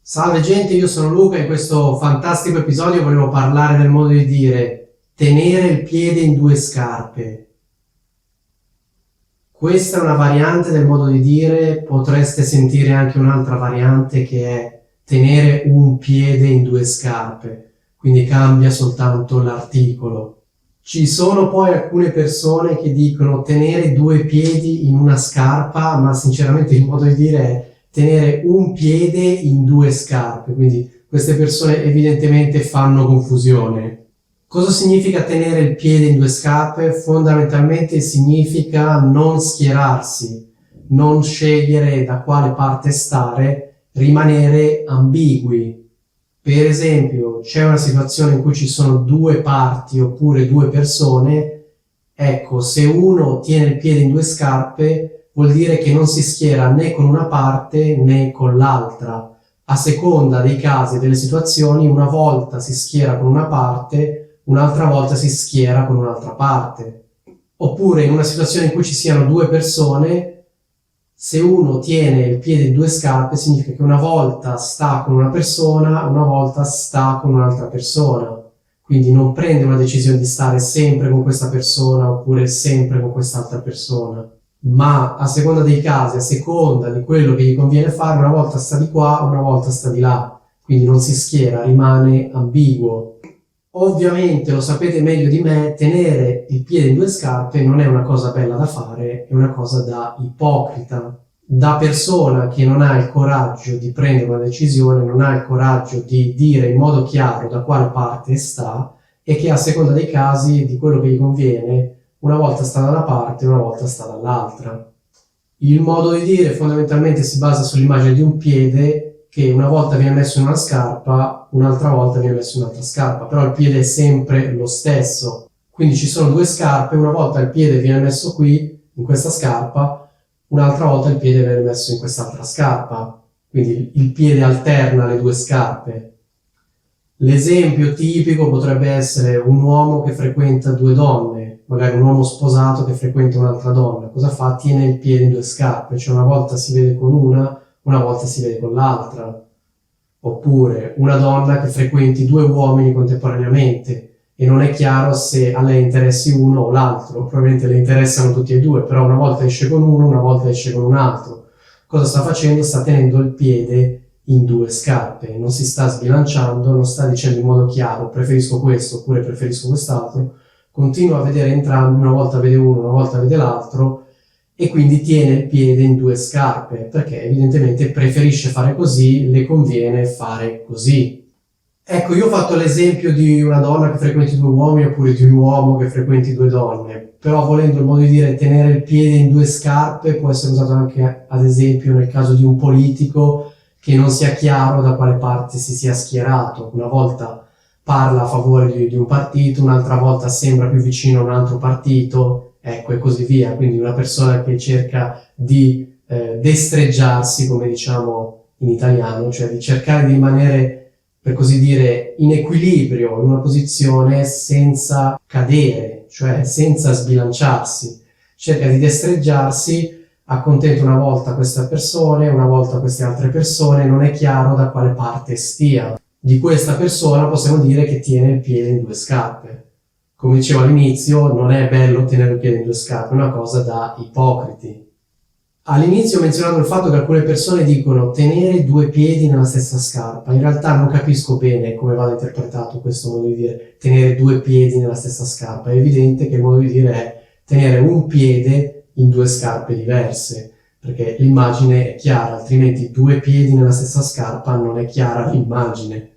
Salve gente, io sono Luca e in questo fantastico episodio volevo parlare del modo di dire tenere il piede in due scarpe. Questa è una variante del modo di dire, potreste sentire anche un'altra variante che è tenere un piede in due scarpe, quindi cambia soltanto l'articolo. Ci sono poi alcune persone che dicono tenere due piedi in una scarpa, ma sinceramente il modo di dire è tenere un piede in due scarpe, quindi queste persone evidentemente fanno confusione. Cosa significa tenere il piede in due scarpe? Fondamentalmente significa non schierarsi, non scegliere da quale parte stare, rimanere ambigui. Per esempio, c'è una situazione in cui ci sono due parti oppure due persone, ecco, se uno tiene il piede in due scarpe, vuol dire che non si schiera né con una parte né con l'altra. A seconda dei casi e delle situazioni, una volta si schiera con una parte, un'altra volta si schiera con un'altra parte. Oppure in una situazione in cui ci siano due persone, se uno tiene il piede in due scarpe, significa che una volta sta con una persona, una volta sta con un'altra persona. Quindi non prende una decisione di stare sempre con questa persona oppure sempre con quest'altra persona, ma a seconda dei casi, a seconda di quello che gli conviene fare, una volta sta di qua, una volta sta di là, quindi non si schiera, rimane ambiguo. Ovviamente, lo sapete meglio di me, tenere il piede in due scarpe non è una cosa bella da fare, è una cosa da ipocrita, da persona che non ha il coraggio di prendere una decisione, non ha il coraggio di dire in modo chiaro da quale parte sta e che a seconda dei casi, di quello che gli conviene, una volta sta da una parte, una volta sta dall'altra. Il modo di dire fondamentalmente si basa sull'immagine di un piede che una volta viene messo in una scarpa, un'altra volta viene messo in un'altra scarpa, però il piede è sempre lo stesso. Quindi ci sono due scarpe, una volta il piede viene messo qui, in questa scarpa, un'altra volta il piede viene messo in quest'altra scarpa. Quindi il piede alterna le due scarpe. L'esempio tipico potrebbe essere un uomo che frequenta due donne, magari un uomo sposato che frequenta un'altra donna. Cosa fa? Tiene il piede in due scarpe, cioè una volta si vede con una volta si vede con l'altra. Oppure una donna che frequenti due uomini contemporaneamente e non è chiaro se a lei interessi uno o l'altro, probabilmente le interessano tutti e due, però una volta esce con uno, una volta esce con un altro. Cosa sta facendo? Sta tenendo il piede in due scarpe, non si sta sbilanciando, non sta dicendo in modo chiaro preferisco questo oppure preferisco quest'altro, continua a vedere entrambi, una volta vede uno, una volta vede l'altro e quindi tiene il piede in due scarpe perché evidentemente preferisce fare così, le conviene fare così. Ecco, io ho fatto l'esempio di una donna che frequenti due uomini oppure di un uomo che frequenti due donne, però volendo il modo di dire tenere il piede in due scarpe può essere usato anche ad esempio nel caso di un politico che non sia chiaro da quale parte si sia schierato. Una volta parla a favore di un partito, un'altra volta sembra più vicino a un altro partito, ecco, e così via. Quindi una persona che cerca di destreggiarsi, come diciamo in italiano, cioè di cercare di rimanere, per così dire, in equilibrio, in una posizione senza cadere, cioè senza sbilanciarsi. Cerca di destreggiarsi, accontenta una volta queste persone, una volta queste altre persone, non è chiaro da quale parte stia. Di questa persona possiamo dire che tiene il piede in due scarpe. Come dicevo all'inizio, non è bello tenere il piede in due scarpe, è una cosa da ipocriti. All'inizio ho menzionato il fatto che alcune persone dicono tenere due piedi nella stessa scarpa. In realtà non capisco bene come vada interpretato questo modo di dire, tenere due piedi nella stessa scarpa. È evidente che il modo di dire è tenere un piede in due scarpe diverse, perché l'immagine è chiara, altrimenti due piedi nella stessa scarpa non è chiara l'immagine.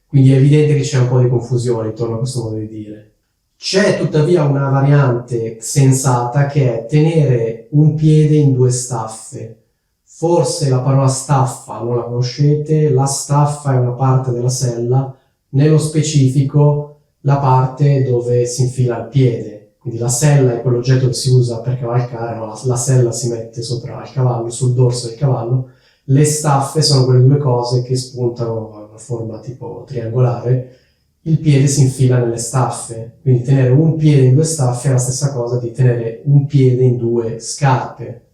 Quindi è evidente che c'è un po' di confusione intorno a questo modo di dire. C'è tuttavia una variante sensata che è tenere un piede in due staffe. Forse la parola staffa non la conoscete, la staffa è una parte della sella, nello specifico la parte dove si infila il piede. Quindi la sella è quell'oggetto che si usa per cavalcare, no? La sella si mette sopra il cavallo, sul dorso del cavallo. Le staffe sono quelle due cose che spuntano a una forma tipo triangolare. Il piede si infila nelle staffe, quindi tenere un piede in due staffe è la stessa cosa di tenere un piede in due scarpe.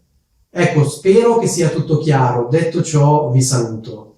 Ecco, spero che sia tutto chiaro. Detto ciò, vi saluto.